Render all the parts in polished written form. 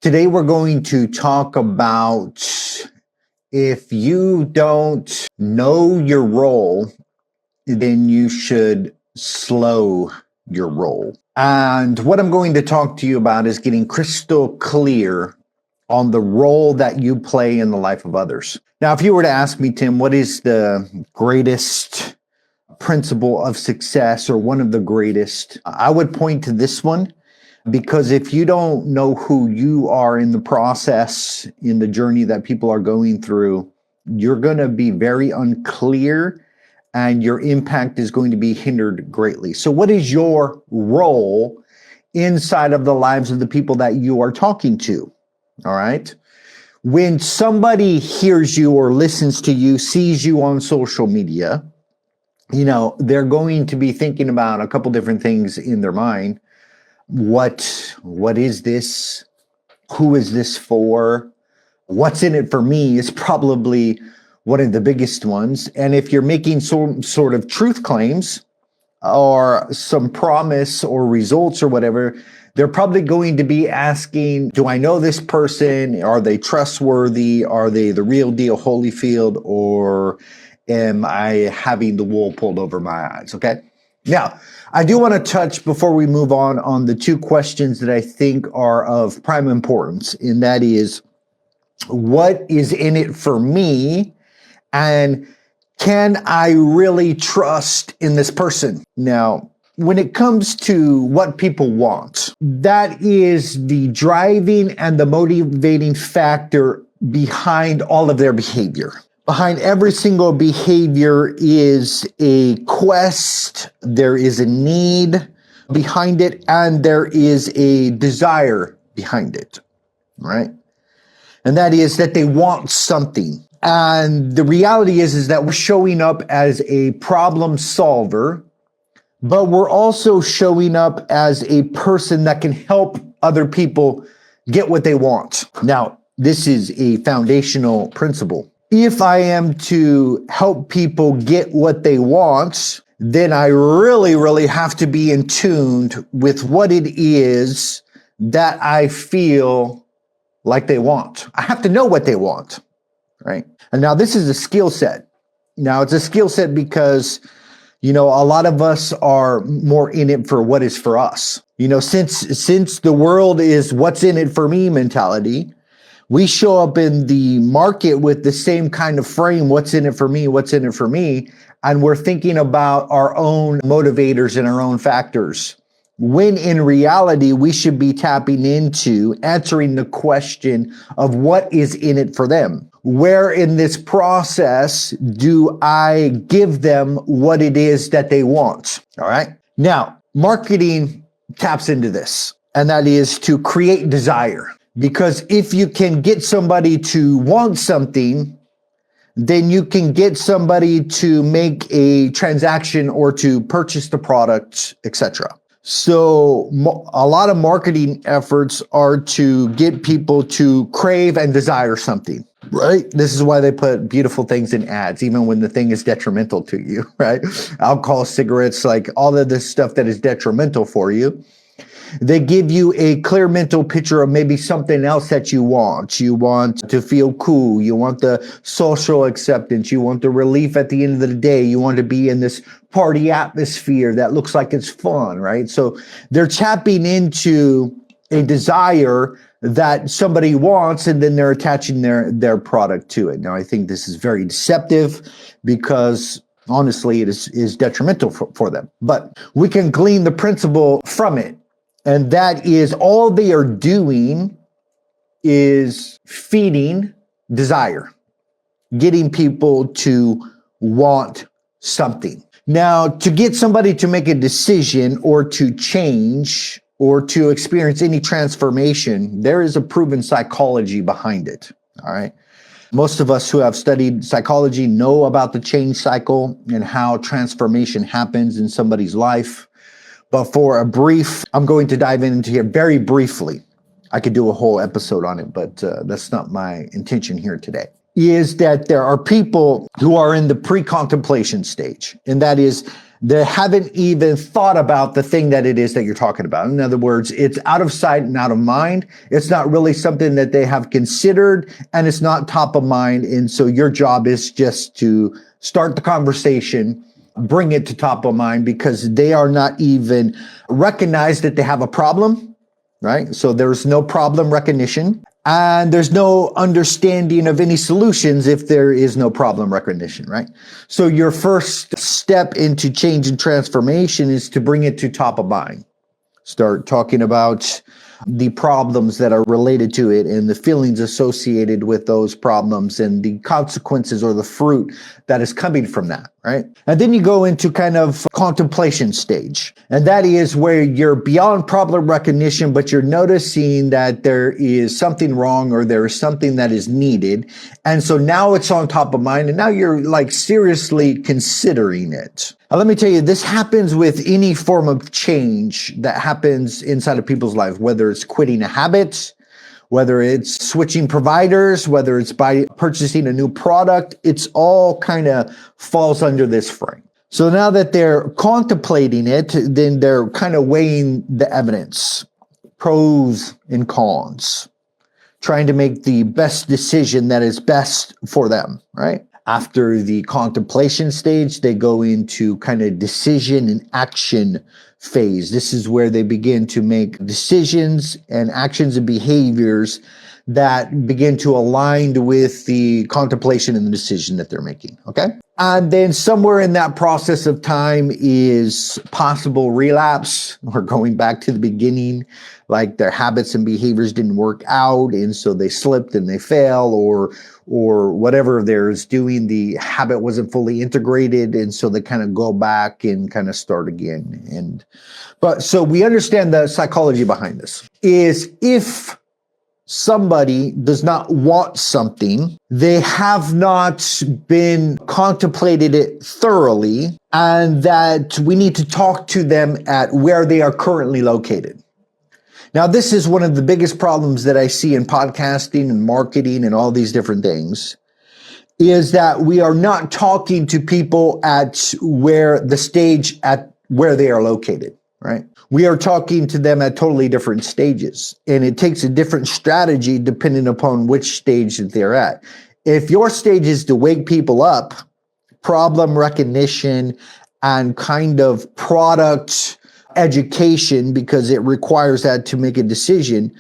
Today we're going to talk about if you don't know your role, then you should slow your role. And what I'm going to talk to you about is getting crystal clear on the role that you play in the life of others. Now, if you were to ask me, Tim, what is the greatest principle of success or one of the greatest, I would point to this one. Because if you don't know who you are in the process, in the journey that people are going through, you're going to be very unclear and your impact is going to be hindered greatly. So what is your role inside of the lives of the people that you are talking to? All right. When somebody hears you or listens to you, sees you on social media, they're going to be thinking about a couple different things in their mind. What is this? Who is this for? What's in it for me is probably one of the biggest ones. And if you're making some sort of truth claims or some promise or results or whatever, they're probably going to be asking, do I know this person? Are they trustworthy? Are they the real deal Holyfield? Or am I having the wool pulled over my eyes? Okay. Now, I do want to touch before we move on the two questions that I think are of prime importance, and that is, what is in it for me? And can I really trust in this person? Now, when it comes to what people want, that is the driving and the motivating factor behind all of their behavior. Behind every single behavior is a quest, there is a need behind it, and there is a desire behind it, right? And that is that they want something. And the reality is that we're showing up as a problem solver, but we're also showing up as a person that can help other people get what they want. Now, this is a foundational principle. If I am to help people get what they want, then I really have to be in tune with what it is that I feel like they want. I have to know what they want, right? And now this is a skill set. Now it's a skill set because, a lot of us are more in it for what is for us. Since the world is what's in it for me mentality, we show up in the market with the same kind of frame, what's in it for me, what's in it for me, and we're thinking about our own motivators and our own factors. When in reality, we should be tapping into answering the question of what is in it for them. Where in this process do I give them what it is that they want? All right. Now, marketing taps into this, and that is to create desire. Because if you can get somebody to want something, then you can get somebody to make a transaction or to purchase the product, etc. So a lot of marketing efforts are to get people to crave and desire something, right? This is why they put beautiful things in ads, even when the thing is detrimental to you, right? Alcohol, cigarettes, like all of this stuff that is detrimental for you. They give you a clear mental picture of maybe something else that you want. You want to feel cool. You want the social acceptance. You want the relief at the end of the day. You want to be in this party atmosphere that looks like it's fun, right? So they're tapping into a desire that somebody wants, and then they're attaching their product to it. Now, I think this is very deceptive because honestly, it is detrimental for them. But we can glean the principle from it. And that is all they are doing is feeding desire, getting people to want something. Now, to get somebody to make a decision or to change or to experience any transformation, there is a proven psychology behind it. All right. Most of us who have studied psychology know about the change cycle and how transformation happens in somebody's life. But for a brief, I'm going to dive into here very briefly. I could do a whole episode on it, but that's not my intention here today. Is that there are people who are in the pre-contemplation stage. And that is, They haven't even thought about the thing that it is that you're talking about. In other words, it's out of sight and out of mind. It's not really something that they have considered, and it's not top of mind. And so your job is just to start the conversation, bring it to top of mind, because they are not even recognize that they have a problem, right? So there's no problem recognition. And there's no understanding of any solutions if there is no problem recognition, right? So your first step into change and transformation is to bring it to top of mind. Start talking about the problems that are related to it and the feelings associated with those problems and the consequences or the fruit that is coming from that, right? And then you go into kind of contemplation stage. And that is where you're beyond problem recognition, but you're noticing that there is something wrong or there is something that is needed. And so now it's on top of mind, and now you're like seriously considering it. Now, let me tell you, this happens with any form of change that happens inside of people's life, whether it's quitting a habit, whether it's switching providers, whether it's by purchasing a new product. It's all kind of falls under this frame. So now that they're contemplating it, then they're kind of weighing the evidence, pros and cons, trying to make the best decision that is best for them, right? After the contemplation stage, they go into kind of decision and action phase. This is where they begin to make decisions and actions and behaviors that begin to align with the contemplation and the decision that they're making, okay? And then somewhere in that process of time is possible relapse, or going back to the beginning, like their habits and behaviors didn't work out, and so they slipped and they fell, or whatever they're doing, the habit wasn't fully integrated, and so they kind of go back and kind of start again. But so we understand the psychology behind this is if somebody does not want something, they have not been contemplated it thoroughly, and that we need to talk to them at where they are currently located. Now, this is one of the biggest problems that I see in podcasting and marketing and all these different things, is that we are not talking to people at where the stage at where they are located, right? We are talking to them at totally different stages, and it takes a different strategy depending upon which stage that they're at. If your stage is to wake people up, problem recognition and kind of product education, because it requires that to make a decision,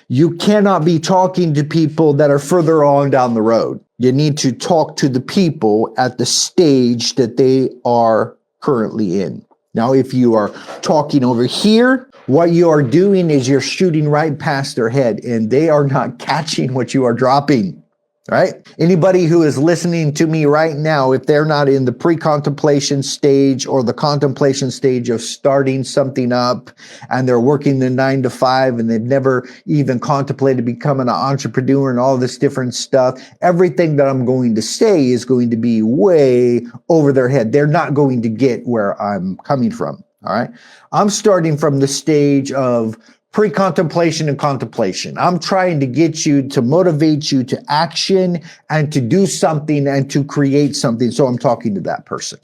you cannot be talking to people that are further on down the road. You need to talk to the people at the stage that they are currently in. Now, if you are talking over here, what you are doing is you're shooting right past their head, and they are not catching what you are dropping, right? Anybody who is listening to me right now, if they're not in the pre-contemplation stage or the contemplation stage of starting something up, and they're working the 9 to 5, and they've never even contemplated becoming an entrepreneur and all this different stuff, everything that I'm going to say is going to be way over their head. They're not going to get where I'm coming from, all right? I'm starting from the stage of pre-contemplation and contemplation. I'm trying to get you to motivate you to action and to do something and to create something. So I'm talking to that person.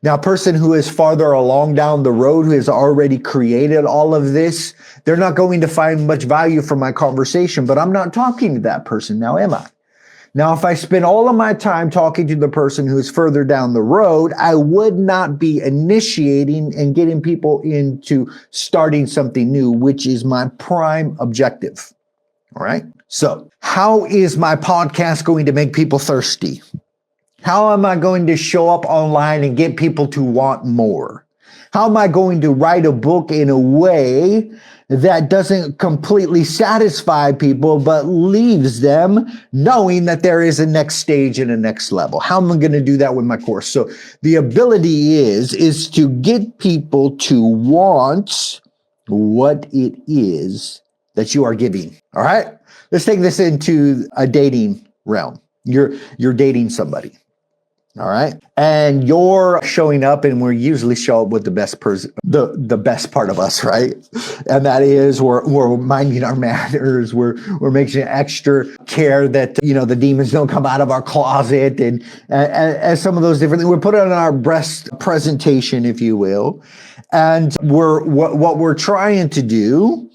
Now, a person who is farther along down the road, who has already created all of this, they're not going to find much value from my conversation, but I'm not talking to that person now, am I? Now, if I spend all of my time talking to the person who's further down the road, I would not be initiating and getting people into starting something new, which is my prime objective. All right. So how is my podcast going to make people thirsty? How am I going to show up online and get people to want more? How am I going to write a book in a way that doesn't completely satisfy people, but leaves them knowing that there is a next stage and a next level? How am I going to do that with my course? So the ability is to get people to want what it is that you are giving. All right. Let's take this into a dating realm. You're dating somebody. All right. And you're showing up, and we usually show up with the best person, the best part of us, right? And that is we're minding our manners. We're making extra care that, the demons don't come out of our closet and some of those different things. We're putting on our best presentation, if you will. And what we're trying to do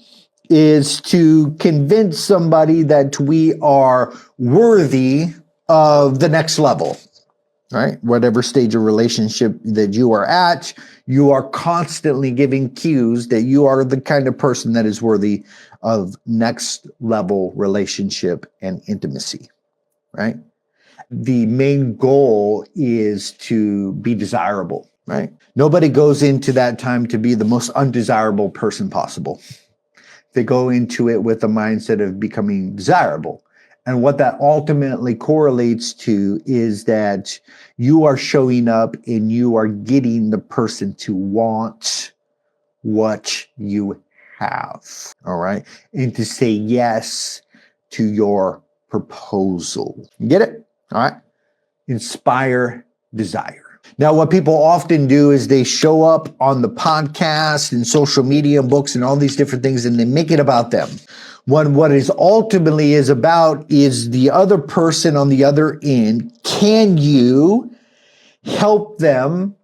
is to convince somebody that we are worthy of the next level. Right? Whatever stage of relationship that you are at, you are constantly giving cues that you are the kind of person that is worthy of next level relationship and intimacy, right? The main goal is to be desirable, right? Nobody goes into that time to be the most undesirable person possible. They go into it with a mindset of becoming desirable. And what that ultimately correlates to is that you are showing up and you are getting the person to want what you have, all right? And to say yes to your proposal. Get it? All right? Inspire desire. Now, what people often do is they show up on the podcast and social media, books, and all these different things, and they make it about them. When what it ultimately is about is the other person on the other end. Can you help them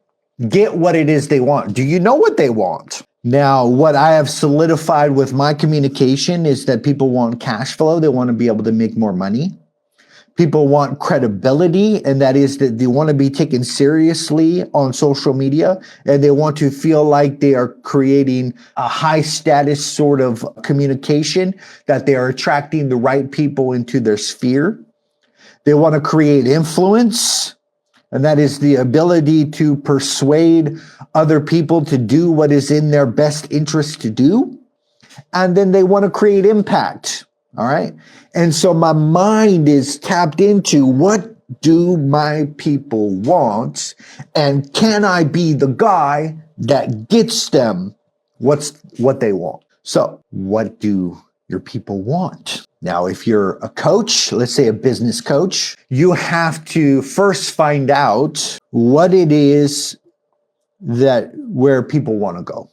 get what it is they want? Do you know what they want? Now, what I have solidified with my communication is that people want cash flow. They want to be able to make more money. People want credibility, and that is that they want to be taken seriously on social media, and they want to feel like they are creating a high status sort of communication, that they are attracting the right people into their sphere. They want to create influence, and that is the ability to persuade other people to do what is in their best interest to do. And then they want to create impact. All right. And so my mind is tapped into what do my people want? And can I be the guy that gets them what they want? So what do your people want? Now, if you're a coach, let's say a business coach, you have to first find out what it is that where people want to go,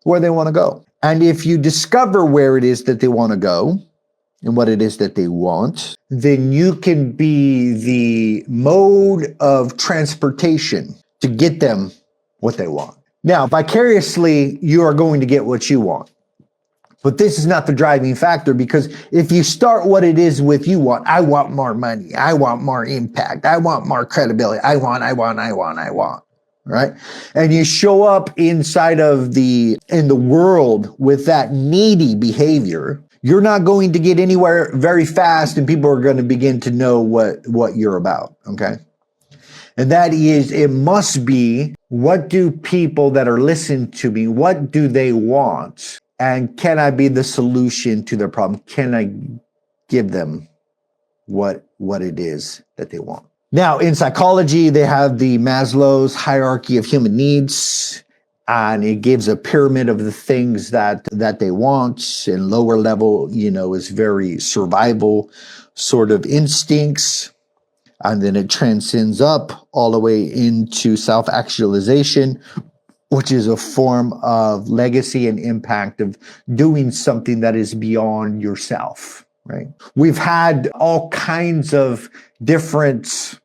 where they want to go. And if you discover where it is that they want to go, and what it is that they want, then you can be the mode of transportation to get them what they want. Now, vicariously, you are going to get what you want. But this is not the driving factor, because if you start what it is with you want, I want more money, I want more impact, I want more credibility, I want, right? And you show up in the world with that needy behavior, you're not going to get anywhere very fast, and people are going to begin to know what you're about, okay? And that is, it must be, what do people that are listening to me, what do they want? And can I be the solution to their problem? Can I give them what it is that they want? Now, in psychology, they have the Maslow's hierarchy of human needs. And it gives a pyramid of the things that they want. And lower level, is very survival sort of instincts. And then it transcends up all the way into self-actualization, which is a form of legacy and impact of doing something that is beyond yourself, right? We've had all kinds of different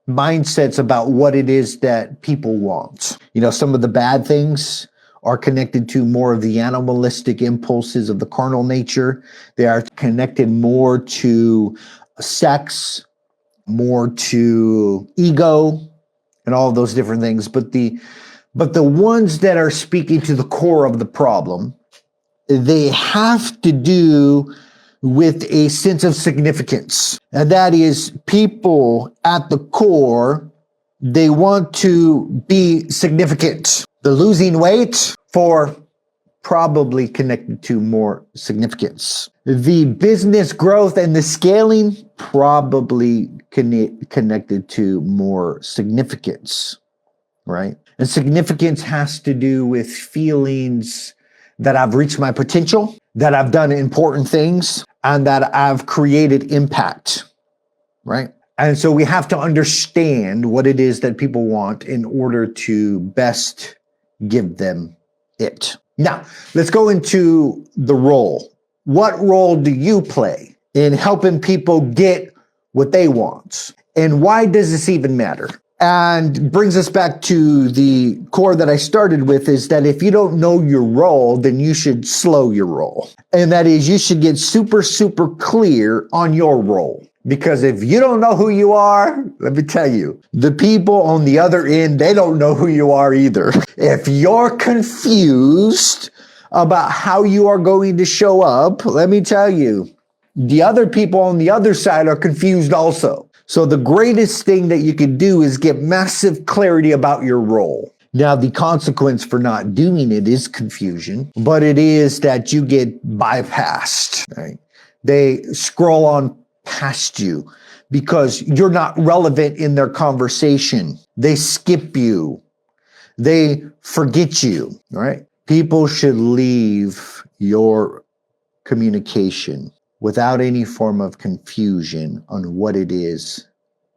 mindsets about what it is that people want. Some of the bad things are connected to more of the animalistic impulses of the carnal nature. They are connected more to sex, more to ego, and all of those different things. But the ones that are speaking to the core of the problem, they have to do with a sense of significance. And that is, people at the core, they want to be significant. The losing weight, for probably connected to more significance. The business growth and the scaling, probably connected to more significance, right? And significance has to do with feelings that I've reached my potential, that I've done important things, and that I've created impact, right? And so we have to understand what it is that people want in order to best give them it. Now, let's go into the role. What role do you play in helping people get what they want? And why does this even matter? And brings us back to the core that I started with, is that if you don't know your role, then you should slow your role. And that is, you should get super, super clear on your role. Because if you don't know who you are, let me tell you, the people on the other end, they don't know who you are either. If you're confused about how you are going to show up, let me tell you, the other people on the other side are confused also. So the greatest thing that you can do is get massive clarity about your role. Now, the consequence for not doing it is confusion, but it is that you get bypassed, right? They scroll on past you because you're not relevant in their conversation. They skip you. They forget you, right? People should leave your communication without any form of confusion on what it is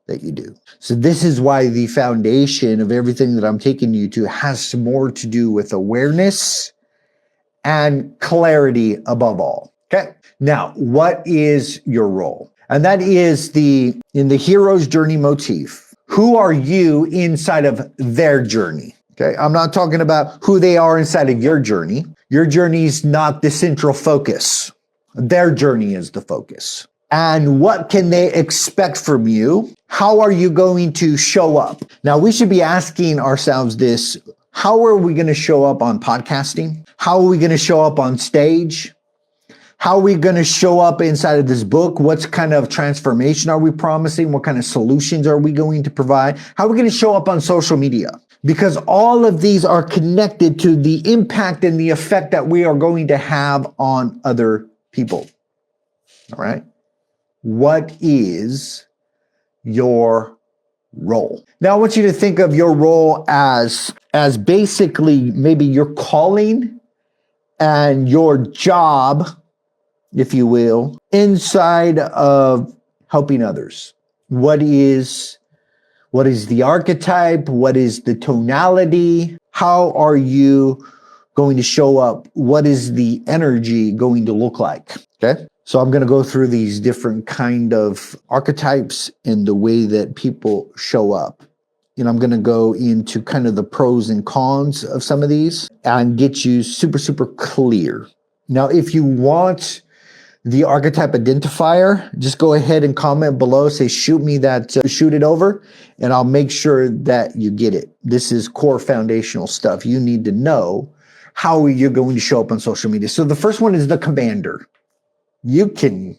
that you do. So this is why the foundation of everything that I'm taking you to has more to do with awareness and clarity above all. Okay. Now, what is your role? And that is in the hero's journey motif. Who are you inside of their journey? Okay. I'm not talking about who they are inside of your journey. Your journey is not the central focus. Their journey is the focus. And what can they expect from you? How are you going to show up? Now, we should be asking ourselves this: how are we going to show up on podcasting? How are we going to show up on stage? How are we going to show up inside of this book? What kind of transformation are we promising? What kind of solutions are we going to provide? How are we going to show up on social media? Because all of these are connected to the impact and the effect that we are going to have on other people. All right. What is your role? Now, I want you to think of your role as basically maybe your calling and your job, if you will, inside of helping others. What is the archetype? What is the tonality? How are you going to show up? What is the energy going to look like? Okay. So I'm going to go through these different kind of archetypes and the way that people show up. And I'm going to go into kind of the pros and cons of some of these and get you super, super clear. Now, if you want the archetype identifier, just go ahead and comment below, say, shoot it over, and I'll make sure that you get it. This is core foundational stuff. You need to know how you're going to show up on social media. So the first one is the commander. You can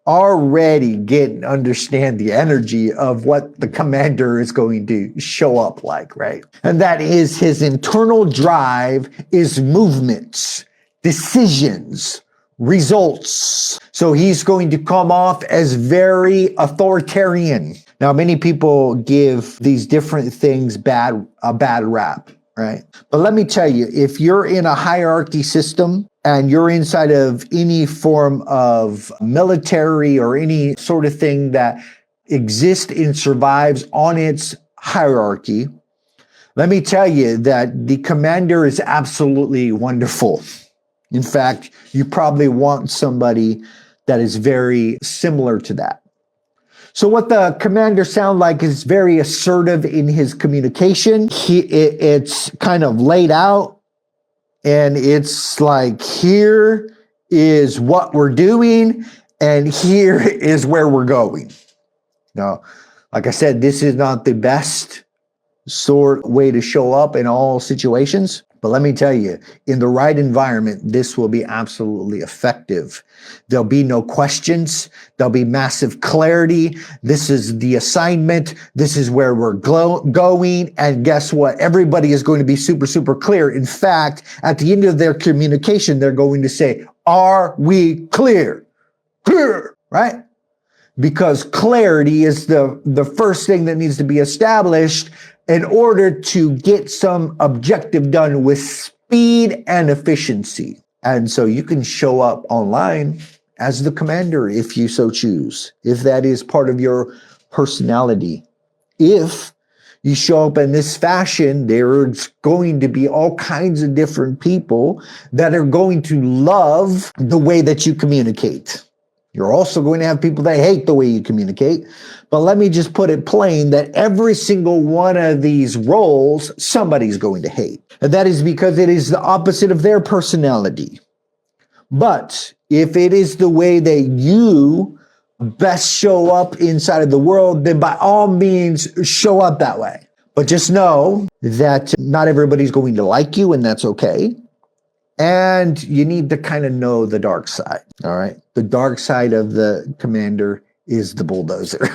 already get and understand the energy of what the commander is going to show up like, right? And that is his internal drive is movements, decisions, results. So he's going to come off as very authoritarian. Now, many people give these different things a bad rap, right? But let me tell you, if you're in a hierarchy system and you're inside of any form of military or any sort of thing that exists and survives on its hierarchy, let me tell you that the commander is absolutely wonderful. In fact, you probably want somebody that is very similar to that. So what the commander sounds like is very assertive in his communication. It's kind of laid out, and it's like, here is what we're doing, and here is where we're going. Now, like I said, this is not the best sort way to show up in all situations. But let me tell you, in the right environment, this will be absolutely effective. There'll be no questions. There'll be massive clarity. This is the assignment. This is where we're going. And guess what? Everybody is going to be super, super clear. In fact, at the end of their communication, they're going to say, are we clear? Clear, right? Because clarity is the first thing that needs to be established in order to get some objective done with speed and efficiency. And so you can show up online as the commander if you so choose, if that is part of your personality. If you show up in this fashion, there's going to be all kinds of different people that are going to love the way that you communicate. You're also going to have people that hate the way you communicate. But let me just put it plain that every single one of these roles, somebody's going to hate. And that is because it is the opposite of their personality. But if it is the way that you best show up inside of the world, then by all means, show up that way. But just know that not everybody's going to like you, and that's okay. And you need to kind of know the dark side, all right? The dark side of the commander is the bulldozer.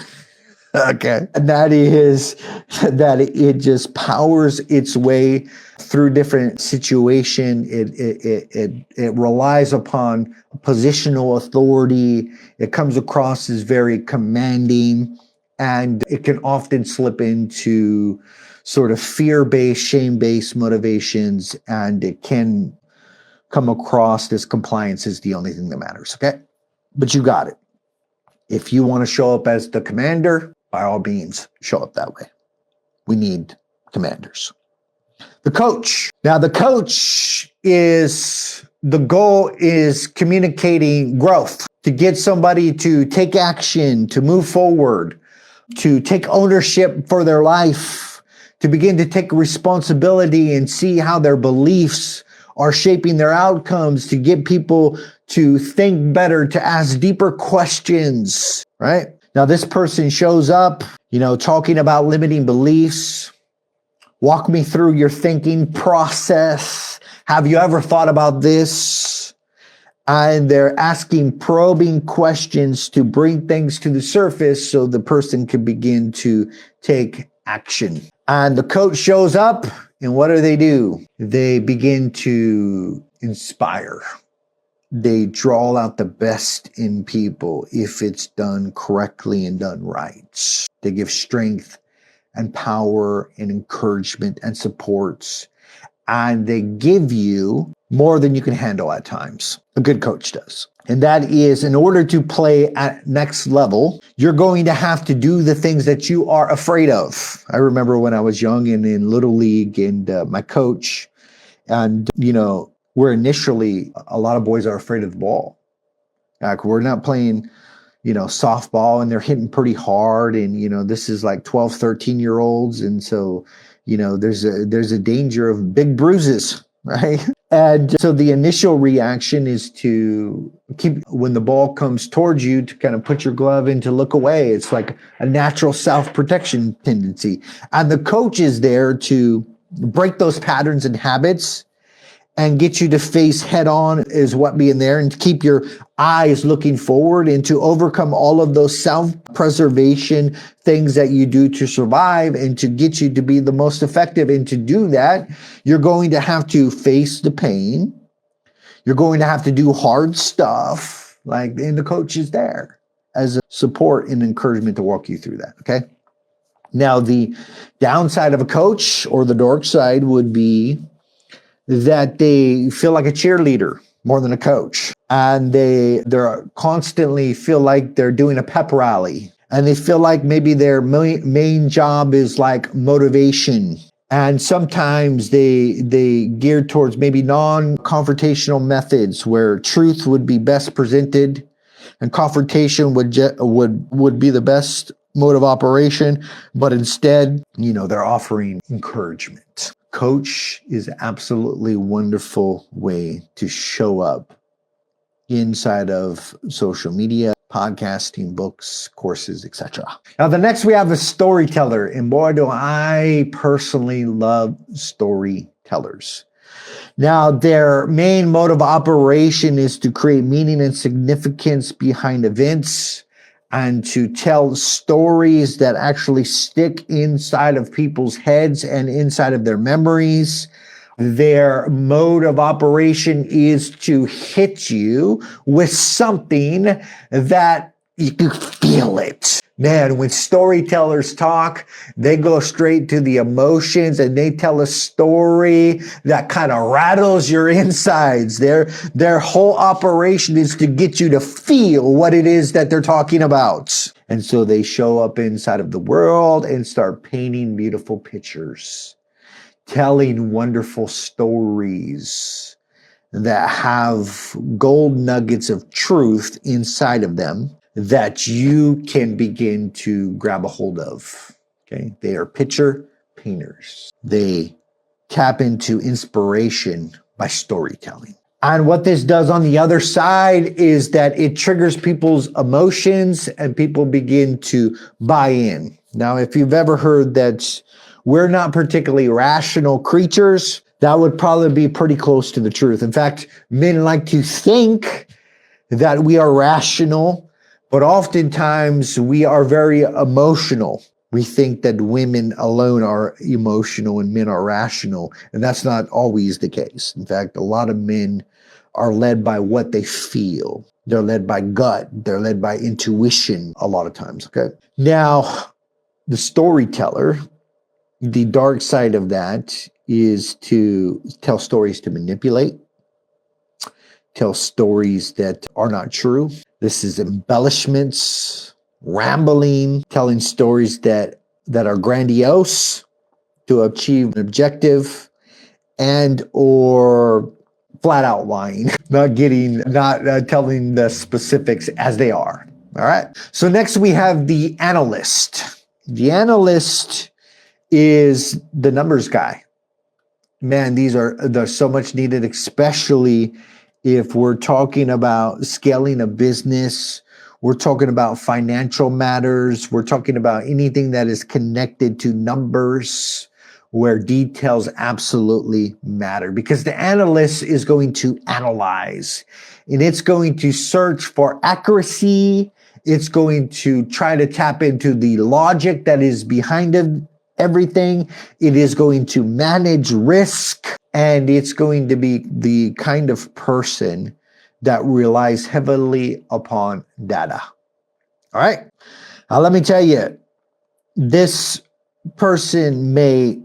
Okay. And that is that it just powers its way through different situation. It relies upon positional authority. It comes across as very commanding, and it can often slip into sort of fear-based, shame-based motivations, and it can come across as compliance is the only thing that matters, okay? But you got it. If you want to show up as the commander, by all means, show up that way. We need commanders. The coach. Now, the coach the goal is communicating growth, to get somebody to take action, to move forward, to take ownership for their life, to begin to take responsibility and see how their beliefs are shaping their outcomes, to get people to think better, to ask deeper questions, right? Now, this person shows up, talking about limiting beliefs. Walk me through your thinking process. Have you ever thought about this? And they're asking probing questions to bring things to the surface so the person can begin to take action. And the coach shows up, and what do? They begin to inspire. They draw out the best in people if it's done correctly and done right. They give strength and power and encouragement and supports, and they give you more than you can handle at times. A good coach does. And that is, in order to play at next level, you're going to have to do the things that you are afraid of. I remember when I was young and in Little League, and my coach, and, where initially a lot of boys are afraid of the ball. Like, we're not playing, softball, and they're hitting pretty hard. And, this is like 12, 13-year-olds. And so, there's a danger of big bruises, right? And so the initial reaction is to when the ball comes towards you, to kind of put your glove in to look away. It's like a natural self-protection tendency. And the coach is there to break those patterns and habits and get you to face head on is what being there, and to keep your eyes looking forward, and to overcome all of those self-preservation things that you do to survive, and to get you to be the most effective. And to do that, you're going to have to face the pain. You're going to have to do hard stuff, and the coach is there as a support and encouragement to walk you through that, okay? Now, the downside of a coach, or the dark side, would be that they feel like a cheerleader more than a coach. And they're constantly feel like they're doing a pep rally. And they feel like maybe their main job is like motivation. And sometimes they gear towards maybe non-confrontational methods where truth would be best presented and confrontation would be the best mode of operation. But instead, they're offering encouragement. Coach is absolutely wonderful way to show up inside of social media, podcasting, books, courses, etc. Now, the next we have a storyteller, and boy, do I personally love storytellers. Now, their main mode of operation is to create meaning and significance behind events, and to tell stories that actually stick inside of people's heads and inside of their memories. Their mode of operation is to hit you with something that you can feel it. Man, when storytellers talk, they go straight to the emotions, and they tell a story that kind of rattles your insides. Their whole operation is to get you to feel what it is that they're talking about. And so they show up inside of the world and start painting beautiful pictures, telling wonderful stories that have gold nuggets of truth inside of them that you can begin to grab a hold of. Okay, they are picture painters. They tap into inspiration by storytelling. And what this does on the other side is that it triggers people's emotions and people begin to buy in. Now, if you've ever heard that we're not particularly rational creatures, that would probably be pretty close to the truth. In fact, men like to think that we are rational, but oftentimes we are very emotional. We think that women alone are emotional and men are rational, and that's not always the case. In fact, a lot of men are led by what they feel. They're led by gut. They're led by intuition a lot of times, okay? Now, the storyteller, the dark side of that is to tell stories to manipulate, tell stories that are not true. This is embellishments, rambling, telling stories that are grandiose to achieve an objective, and or flat out lying, not telling the specifics as they are. All right. So next we have the analyst. The analyst is the numbers guy. Man, they're so much needed, especially if we're talking about scaling a business, we're talking about financial matters, we're talking about anything that is connected to numbers, where details absolutely matter, because the analyst is going to analyze and it's going to search for accuracy. It's going to try to tap into the logic that is behind everything. It is going to manage risk, and it's going to be the kind of person that relies heavily upon data. All right. Now, let me tell you, this person may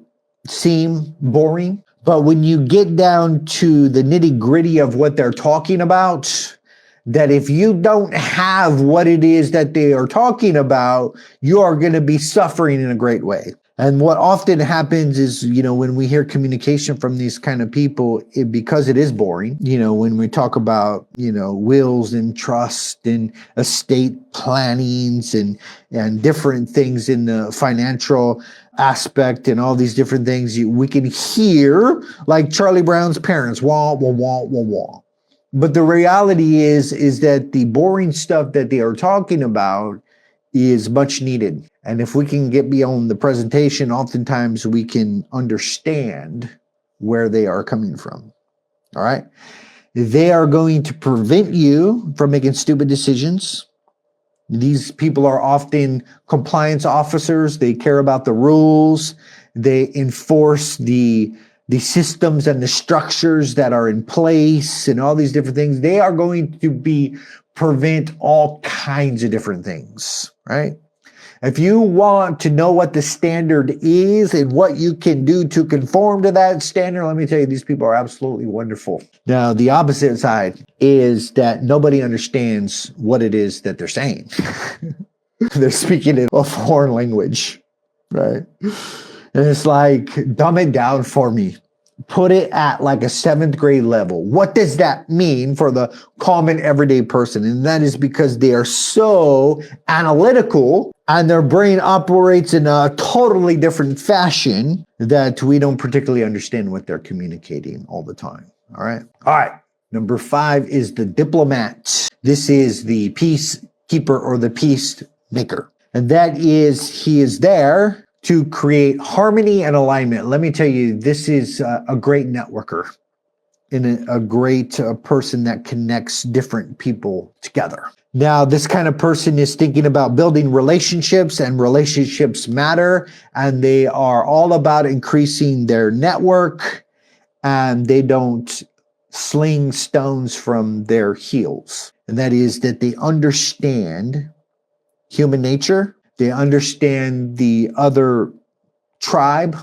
seem boring, but when you get down to the nitty gritty of what they're talking about, that if you don't have what it is that they are talking about, you are going to be suffering in a great way. And what often happens is, when we hear communication from these kind of people, because it is boring, when we talk about, wills and trust and estate plannings and different things in the financial aspect and all these different things, we can hear like Charlie Brown's parents, wah, wah, wah, wah, wah. But the reality is that the boring stuff that they are talking about is much needed. And if we can get beyond the presentation, oftentimes we can understand where they are coming from. All right. They are going to prevent you from making stupid decisions. These people are often compliance officers. They care about the rules. They enforce the systems and the structures that are in place and all these different things. They are going to prevent all kinds of different things, right? If you want to know what the standard is and what you can do to conform to that standard, let me tell you, these people are absolutely wonderful. Now, the opposite side is that nobody understands what it is that they're saying. They're speaking in a foreign language, right? And it's like, dumb it down for me. Put it at like a 7th grade level. What does that mean for the common everyday person? And that is because they are so analytical and their brain operates in a totally different fashion that we don't particularly understand what they're communicating all the time. All right. All right. Number 5 is the diplomat. This is the peacekeeper or the peacemaker. And that is, he is there to create harmony and alignment. Let me tell you, this is a great networker and a great person that connects different people together. Now, this kind of person is thinking about building relationships, and relationships matter, and they are all about increasing their network, and they don't sling stones from their heels. And that is that they understand human nature. They understand the other tribe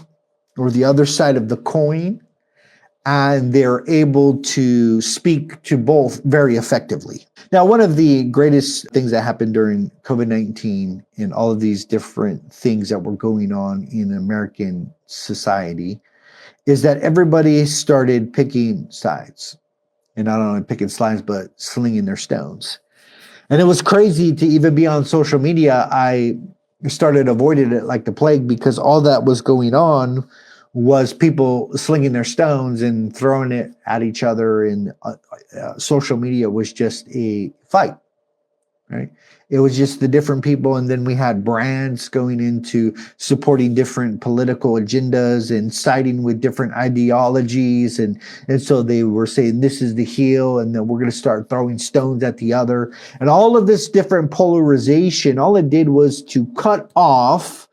or the other side of the coin, and they're able to speak to both very effectively. Now, one of the greatest things that happened during COVID-19 and all of these different things that were going on in American society is that everybody started picking sides. And not only picking sides, but slinging their stones. And it was crazy to even be on social media. I started avoiding it like the plague because all that was going on was people slinging their stones and throwing it at each other. And social media was just a fight, right? It was just the different people. And then we had brands going into supporting different political agendas and siding with different ideologies. And so they were saying, this is the heel, and then we're going to start throwing stones at the other. And all of this different polarization, all it did was to cut off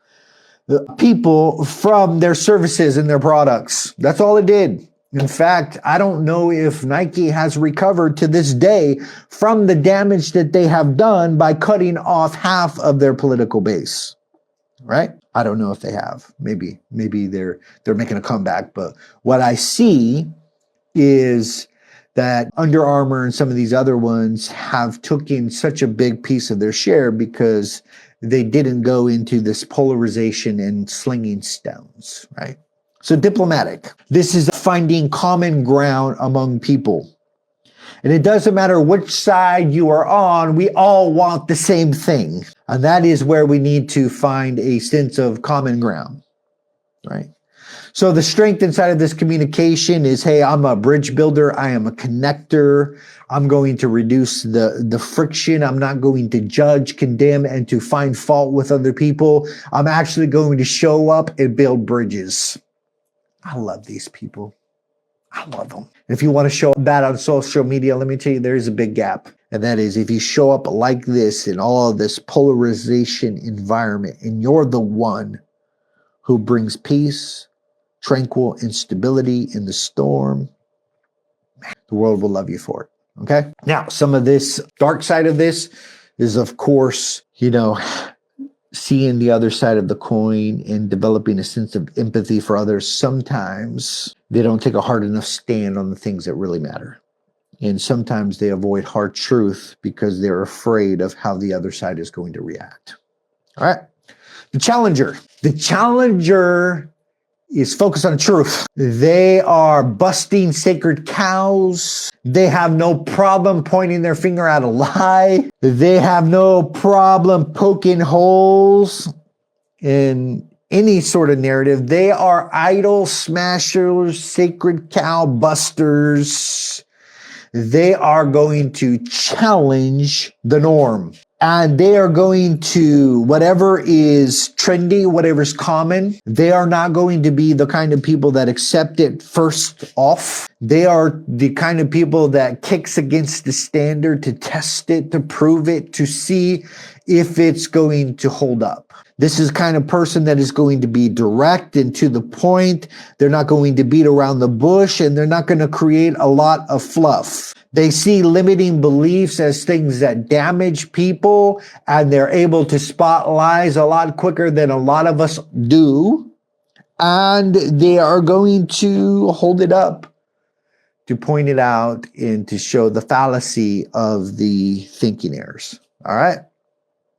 people from their services and their products. That's all it did. In fact, I don't know if Nike has recovered to this day from the damage that they have done by cutting off half of their political base, right? I don't know if they have. Maybe they're making a comeback. But what I see is that Under Armour and some of these other ones have taken such a big piece of their share because they didn't go into this polarization and slinging stones, right? So diplomatic. This is finding common ground among people. And it doesn't matter which side you are on, we all want the same thing. And that is where we need to find a sense of common ground, right? So the strength inside of this communication is, hey, I'm a bridge builder. I am a connector. I'm going to reduce the friction. I'm not going to judge, condemn, and to find fault with other people. I'm actually going to show up and build bridges. I love these people. I love them. If you want to show up bad on social media, let me tell you, there is a big gap. And that is if you show up like this in all of this polarization environment, and you're the one who brings peace, tranquil instability in the storm, the world will love you for it. Okay? Now, some of this dark side of this is, of course, seeing the other side of the coin and developing a sense of empathy for others. Sometimes they don't take a hard enough stand on the things that really matter. And sometimes they avoid hard truth because they're afraid of how the other side is going to react. All right. The challenger. The challenger is focused on truth. They are busting sacred cows. They have no problem pointing their finger at a lie. They have no problem poking holes in any sort of narrative. They are idol smashers, sacred cow busters. They are going to challenge the norm. And they are going to, whatever is trendy, whatever's common, they are not going to be the kind of people that accept it first off. They are the kind of people that kicks against the standard to test it, to prove it, to see if it's going to hold up. This is the kind of person that is going to be direct and to the point. They're not going to beat around the bush, and they're not going to create a lot of fluff. They see limiting beliefs as things that damage people, and they're able to spot lies a lot quicker than a lot of us do. And they are going to hold it up, to point it out, and to show the fallacy of the thinking errors. All right?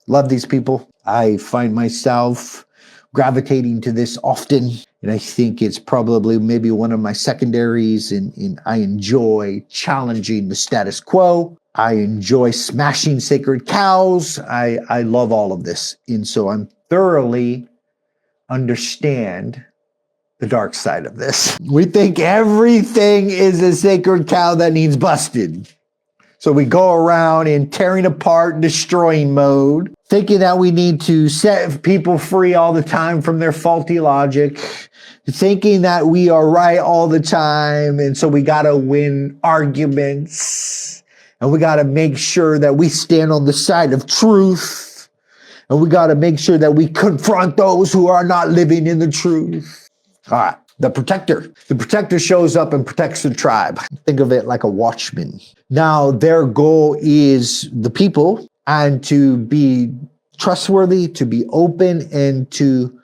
Love these people. I find myself gravitating to this often. And I think it's probably maybe one of my secondaries. And I enjoy challenging the status quo. I enjoy smashing sacred cows. I love all of this. And so I'm thoroughly understand the dark side of this. We think everything is a sacred cow that needs busted. So we go around in tearing apart, destroying mode, thinking that we need to set people free all the time from their faulty logic, thinking that we are right all the time. And so we got to win arguments, and we got to make sure that we stand on the side of truth. And we got to make sure that we confront those who are not living in the truth. All right. The protector. The protector shows up and protects the tribe. Think of it like a watchman. Now, their goal is the people, and to be trustworthy, to be open, and to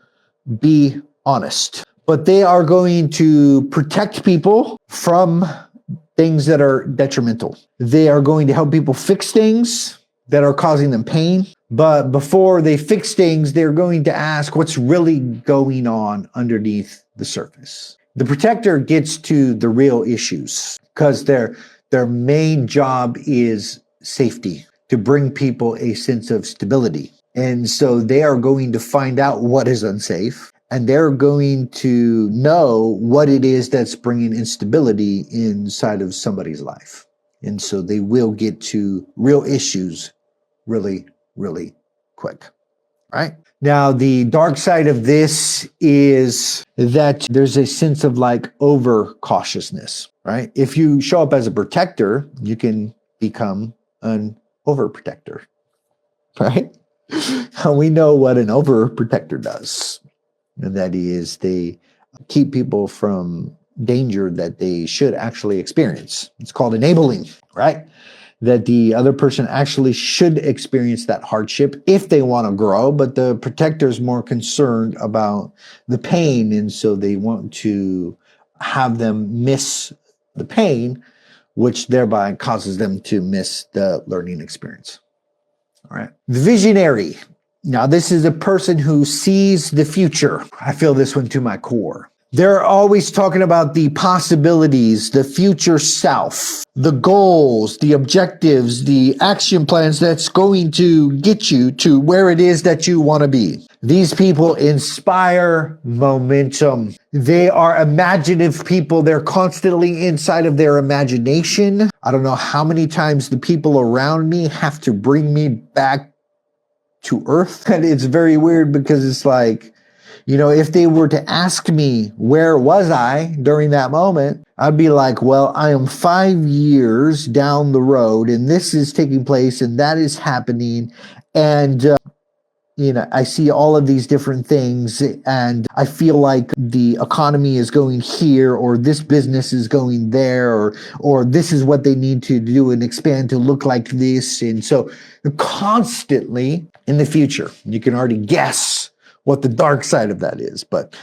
be honest. but they are going to protect people from things that are detrimental. They are going to help people fix things that are causing them pain. But before they fix things, they're going to ask what's really going on underneath the surface. The protector gets to the real issues because their main job is safety, to bring people a sense of stability. And so they are going to find out what is unsafe, and they're going to know what it is that's bringing instability inside of somebody's life. And so they will get to real issues really, really quick, right? Now, the dark side of this is that there's a sense of like over cautiousness, right? If you show up as a protector, you can become an overprotector, right? We know what an overprotector does. And that is they keep people from danger that they should actually experience. It's called enabling, right? That the other person actually should experience that hardship if they want to grow, but the protector is more concerned about the pain, and so they want to have them miss the pain, which thereby causes them to miss the learning experience. All right. The visionary. Now, this is a person who sees the future. I feel this one to my core. They're always talking about the possibilities, the future self, the goals, the objectives, the action plans that's going to get you to where it is that you want to be. These people inspire momentum. They are imaginative people. They're constantly inside of their imagination. I don't know how many times the people around me have to bring me back to earth. And it's very weird because it's like, you know, if they were to ask me where was I during that moment, I'd be like, well, I am 5 years down the road and this is taking place and that is happening. And, you know, I see all of these different things and I feel like the economy is going here, or this business is going there, or this is what they need to do and expand to look like this. And so constantly in the future, you can already guess what the dark side of that is. But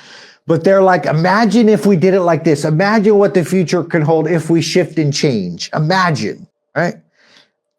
they're like, imagine if we did it like this. Imagine what the future can hold if we shift and change. Imagine, right?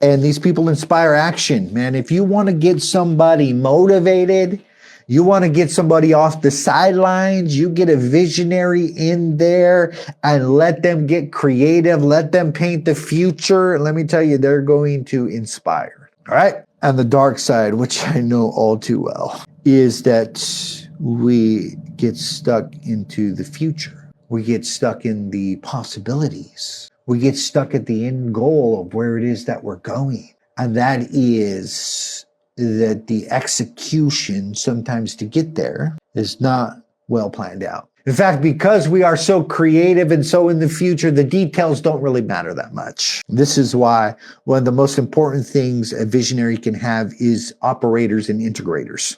And these people inspire action, man. If you want to get somebody motivated, you want to get somebody off the sidelines, you get a visionary in there and let them get creative, let them paint the future. Let me tell you, they're going to inspire, all right? And the dark side, which I know all too well, is that we get stuck into the future. We get stuck in the possibilities. We get stuck at the end goal of where it is that we're going. And that is that the execution sometimes to get there is not well planned out. In fact, because we are so creative and so in the future, the details don't really matter that much. This is why one of the most important things a visionary can have is operators and integrators.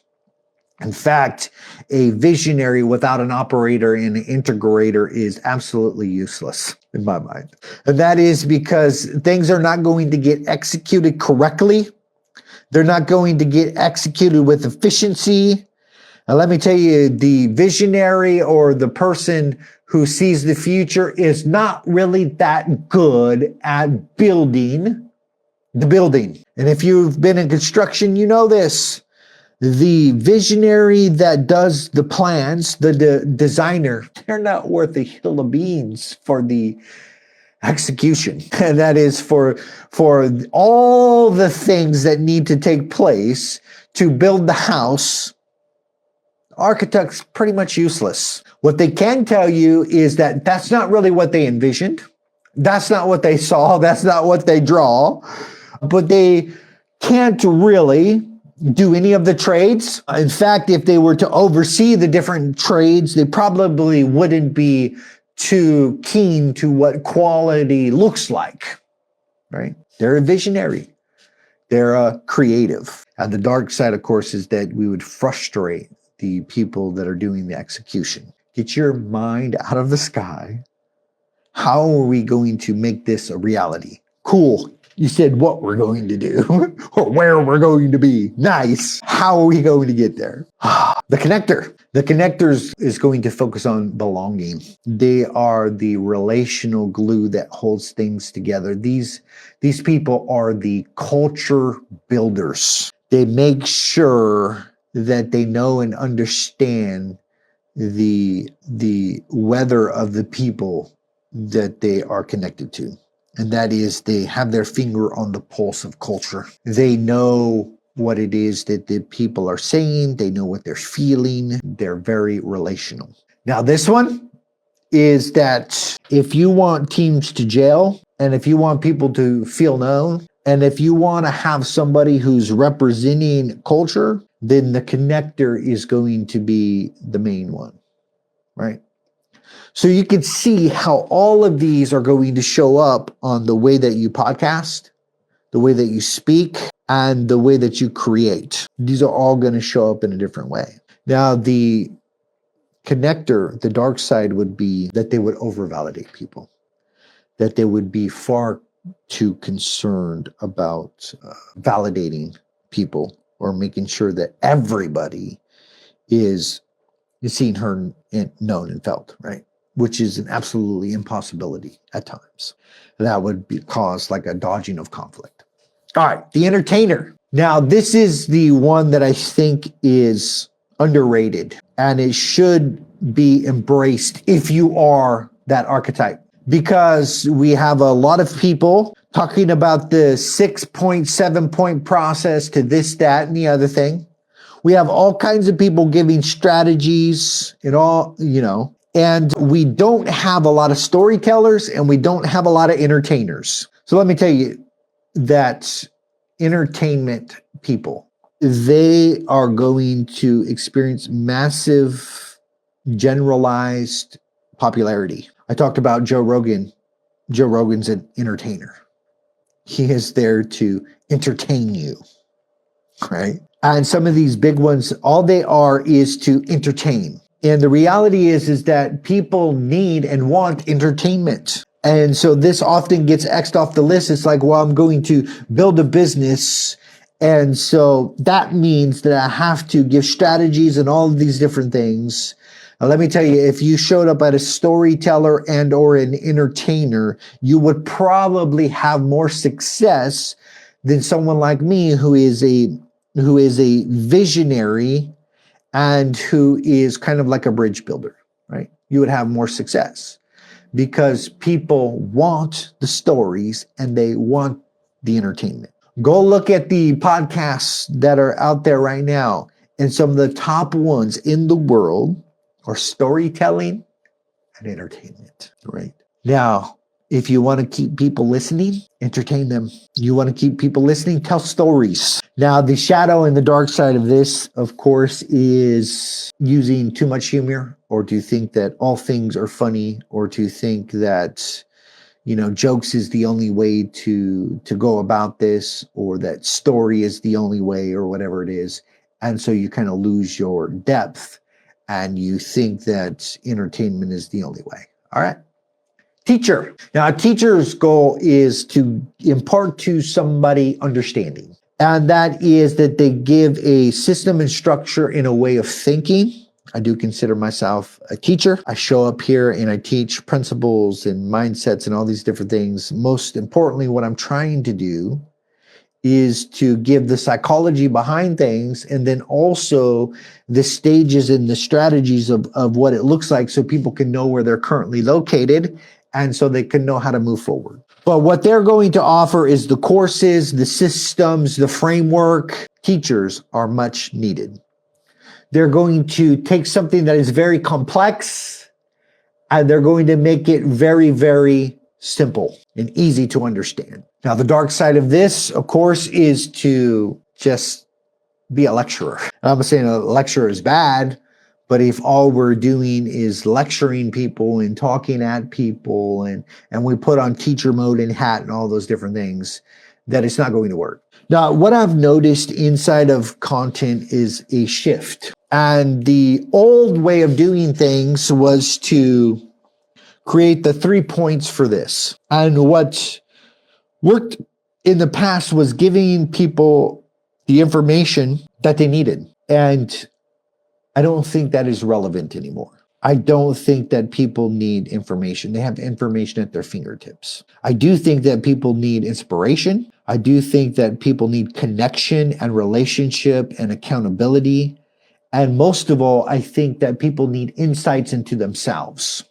In fact, a visionary without an operator and an integrator is absolutely useless in my mind. And that is because things are not going to get executed correctly. They're not going to get executed with efficiency. And let me tell you, the visionary or the person who sees the future is not really that good at building the building. And if you've been in construction, you know this. The visionary that does the plans, the designer, they're not worth a hill of beans for the execution. And that is for all the things that need to take place to build the house. Architect's pretty much useless. What they can tell you is that that's not really what they envisioned. That's not what they saw. That's not what they draw. But they can't really do any of the trades. In fact, if they were to oversee the different trades, they probably wouldn't be too keen to what quality looks like, right? They're a visionary. They're a creative. And the dark side, of course, is that we would frustrate the people that are doing the execution. Get your mind out of the sky. How are we going to make this a reality? Cool. You said what we're going to do or where we're going to be. Nice. How are we going to get there? The connector. The connectors is going to focus on belonging. They are the relational glue that holds things together. These people are the culture builders. They make sure that they know and understand the weather of the people that they are connected to. And that is, they have their finger on the pulse of culture. They know what it is that the people are saying. They know what they're feeling. They're very relational. Now, this one is that if you want teams to gel, and if you want people to feel known, and if you want to have somebody who's representing culture, then the connector is going to be the main one, right? So you can see how all of these are going to show up on the way that you podcast, the way that you speak, and the way that you create. These are all going to show up in a different way. Now, the connector, the dark side would be that they would overvalidate people, that they would be far too concerned about validating people or making sure that everybody is seen, heard, and known and felt, right? Which is an absolutely impossibility at times. That would cause like a dodging of conflict. All right, the entertainer. Now, this is the one that I think is underrated, and it should be embraced if you are that archetype, because we have a lot of people talking about the 6-point, 7-point process to this, that, and the other thing. We have all kinds of people giving strategies and all, and we don't have a lot of storytellers and we don't have a lot of entertainers. So let me tell you that entertainment people, they are going to experience massive generalized popularity. I talked about Joe Rogan. Joe Rogan's an entertainer. He is there to entertain you, right? And some of these big ones, all they are is to entertain. And the reality is that people need and want entertainment. And so this often gets X'd off the list. It's like, well, I'm going to build a business. And so that means that I have to give strategies and all of these different things. Now, let me tell you, if you showed up at a storyteller and or an entertainer, you would probably have more success than someone like me who is a visionary and who is kind of like a bridge builder, right? You would have more success because people want the stories and they want the entertainment. Go look at the podcasts that are out there right now, and some of the top ones in the world are storytelling and entertainment, right? Now, if you want to keep people listening, entertain them. You want to keep people listening, tell stories. Now, the shadow and the dark side of this, of course, is using too much humor, or to think that all things are funny, or to think that, jokes is the only way to go about this, or that story is the only way, or whatever it is. And so you kind of lose your depth and you think that entertainment is the only way. All right. Teacher. Now, a teacher's goal is to impart to somebody understanding. And that is that they give a system and structure in a way of thinking. I do consider myself a teacher. I show up here and I teach principles and mindsets and all these different things. Most importantly, what I'm trying to do is to give the psychology behind things, and then also the stages and the strategies of what it looks like so people can know where they're currently located, and so they can know how to move forward. But what they're going to offer is the courses, the systems, the framework. Teachers are much needed. They're going to take something that is very complex and they're going to make it very, very simple and easy to understand. Now, the dark side of this, of course, is to just be a lecturer. I'm not saying a lecturer is bad, but if all we're doing is lecturing people and talking at people and we put on teacher mode and hat and all those different things, that it's not going to work. Now, what I've noticed inside of content is a shift. And the old way of doing things was to create the 3 points for this. And what worked in the past was giving people the information that they needed. And I don't think that is relevant anymore. I don't think that people need information. They have information at their fingertips. I do think that people need inspiration. I do think that people need connection and relationship and accountability. And most of all, I think that people need insights into themselves.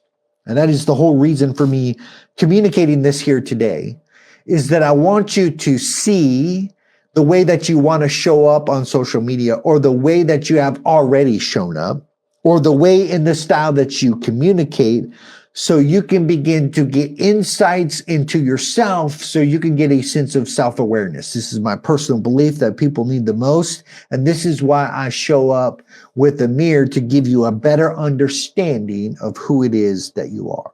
And that is the whole reason for me communicating this here today, is that I want you to see the way that you want to show up on social media, or the way that you have already shown up, or the way in the style that you communicate, so you can begin to get insights into yourself, so you can get a sense of self-awareness. This is my personal belief that people need the most. And this is why I show up with a mirror, to give you a better understanding of who it is that you are.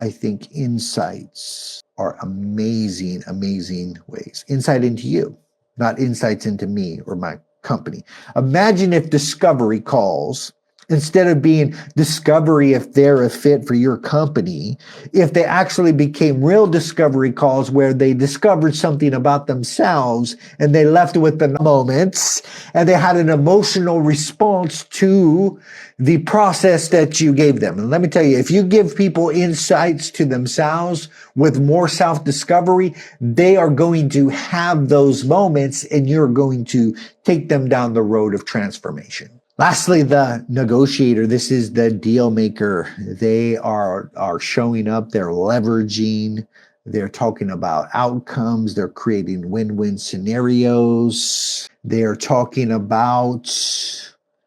I think insights are amazing, amazing ways. Insight into you, not insights into me or my company. Imagine if discovery calls, instead of being discovery if they're a fit for your company, if they actually became real discovery calls, where they discovered something about themselves and they left with the moments and they had an emotional response to the process that you gave them. And let me tell you, if you give people insights to themselves with more self-discovery, they are going to have those moments, and you're going to take them down the road of transformation. Lastly, the negotiator. This is the deal maker. They are showing up, they're leveraging, they're talking about outcomes, they're creating win-win scenarios. They're talking about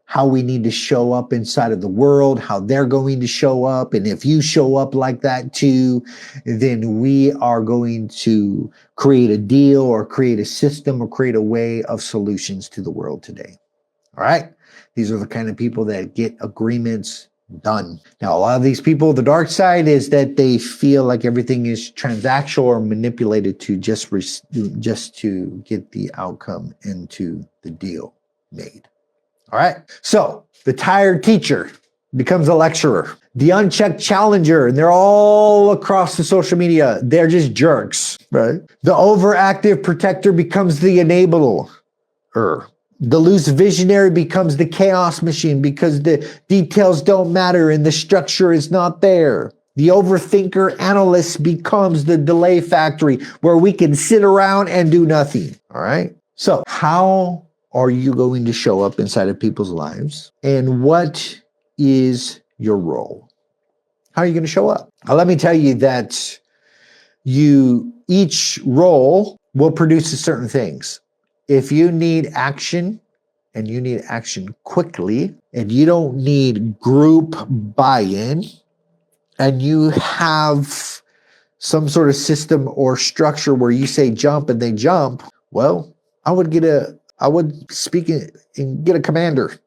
how we need to show up inside of the world, how they're going to show up. And if you show up like that too, then we are going to create a deal, or create a system, or create a way of solutions to the world today. All right. These are the kind of people that get agreements done. Now, a lot of these people, the dark side is that they feel like everything is transactional or manipulated to just to get the outcome into the deal made. All right. So the tired teacher becomes a lecturer. The unchecked challenger, and they're all across the social media, they're just jerks, right? The overactive protector becomes the enabler. The loose visionary becomes the chaos machine, because the details don't matter and the structure is not there. The overthinker analyst becomes the delay factory, where we can sit around and do nothing. All right. So how are you going to show up inside of people's lives? And what is your role? How are you going to show up? Now, let me tell you that each role will produce certain things. If you need action, and you need action quickly, and you don't need group buy-in, and you have some sort of system or structure where you say jump and they jump, well, I would speak and get a commander,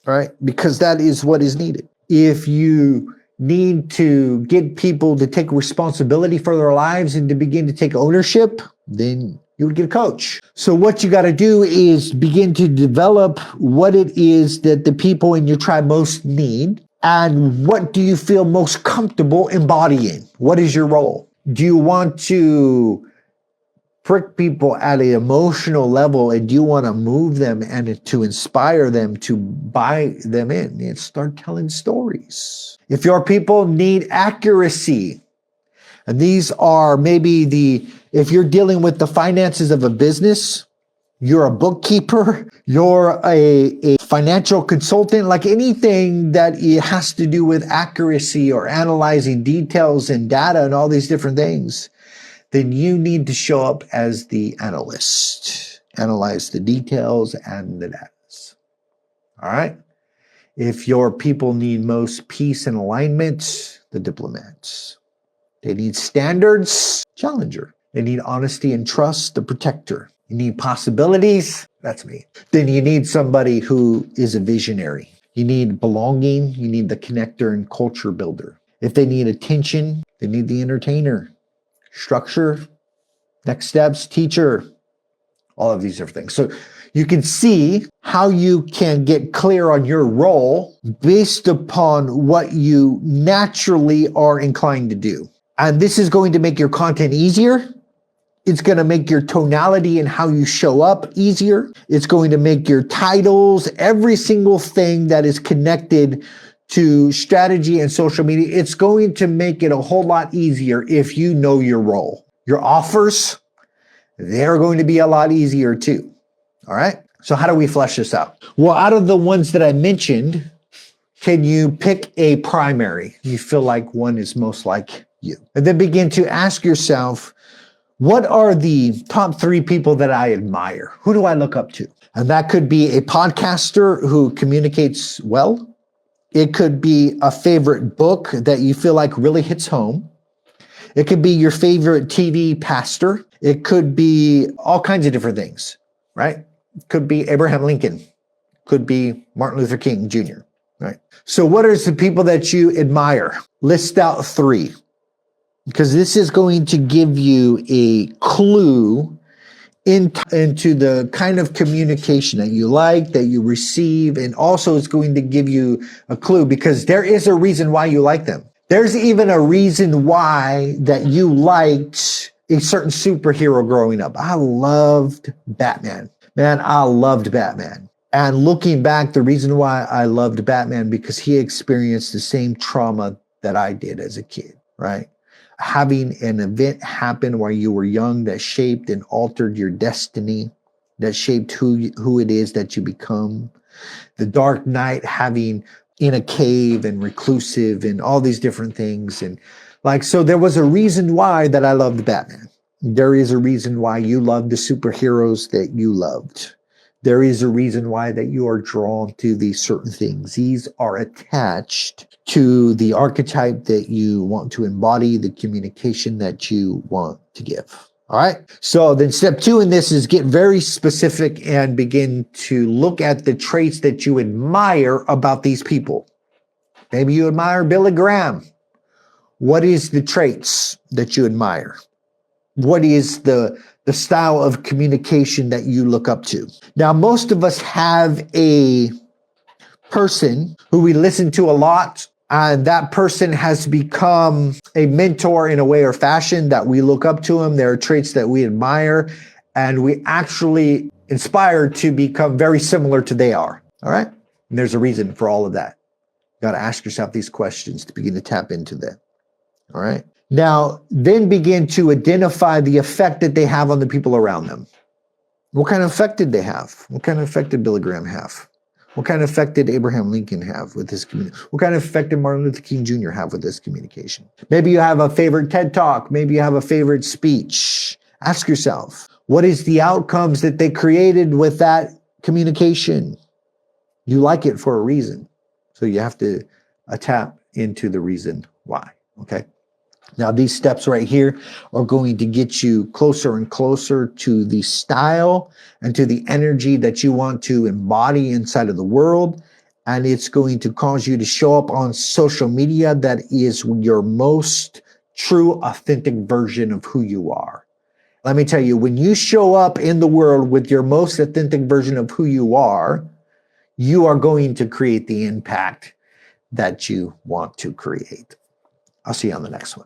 right? Because that is what is needed. If you need to get people to take responsibility for their lives and to begin to take ownership, then you would get a coach. So what you got to do is begin to develop what it is that the people in your tribe most need, and what do you feel most comfortable embodying? What is your role? Do you want to prick people at an emotional level, and do you want to move them and to inspire them to buy them in and start telling stories? If your people need accuracy, and these are maybe if you're dealing with the finances of a business, you're a bookkeeper, you're a financial consultant, like anything that it has to do with accuracy or analyzing details and data and all these different things, then you need to show up as the analyst. Analyze the details and the data. All right? If your people need most peace and alignment, the diplomats. They need standards, challenger. They need honesty and trust, the protector. You need possibilities, that's me. Then you need somebody who is a visionary. You need belonging, you need the connector and culture builder. If they need attention, they need the entertainer. Structure, next steps, teacher, all of these different things. So you can see how you can get clear on your role based upon what you naturally are inclined to do. And this is going to make your content easier. It's going to make your tonality and how you show up easier. It's going to make your titles, every single thing that is connected to strategy and social media, it's going to make it a whole lot easier if you know your role. Your offers, they're going to be a lot easier too. All right. So how do we flesh this out? Well, out of the ones that I mentioned, can you pick a primary? You feel like one is most like you. And then begin to ask yourself, what are the top 3 people that I admire? Who do I look up to? And that could be a podcaster who communicates well. It could be a favorite book that you feel like really hits home. It could be your favorite TV pastor. It could be all kinds of different things, right? It could be Abraham Lincoln. Could be Martin Luther King Jr., right? So what are the people that you admire? List out 3. Because this is going to give you a clue into the kind of communication that you like, that you receive, and also it's going to give you a clue because there is a reason why you like them. There's even a reason why that you liked a certain superhero growing up. I loved Batman. Man, I loved Batman. And looking back, the reason why I loved Batman because he experienced the same trauma that I did as a kid, right? Having an event happen while you were young that shaped and altered your destiny, that shaped who it is that you become. The Dark Knight having in a cave and reclusive and all these different things. And so there was a reason why that I loved Batman. There is a reason why you loved the superheroes that you loved. There is a reason why that you are drawn to these certain things. These are attached to the archetype that you want to embody, the communication that you want to give. All right. So then step 2 in this is get very specific and begin to look at the traits that you admire about these people. Maybe you admire Billy Graham. What is the traits that you admire? What is the style of communication that you look up to? Now, most of us have a person who we listen to a lot, and that person has become a mentor in a way or fashion that we look up to him. There are traits that we admire, and we actually inspire to become very similar to they are. All right? And there's a reason for all of that. You got to ask yourself these questions to begin to tap into them. All right? Now, then begin to identify the effect that they have on the people around them. What kind of effect did they have? What kind of effect did Billy Graham have? What kind of effect did Abraham Lincoln have with his communication? What kind of effect did Martin Luther King Jr. have with this communication? Maybe you have a favorite TED Talk. Maybe you have a favorite speech. Ask yourself, what is the outcomes that they created with that communication? You like it for a reason. So you have to tap into the reason why, okay? Now, these steps right here are going to get you closer and closer to the style and to the energy that you want to embody inside of the world. And it's going to cause you to show up on social media that is your most true, authentic version of who you are. Let me tell you, when you show up in the world with your most authentic version of who you are going to create the impact that you want to create. I'll see you on the next one.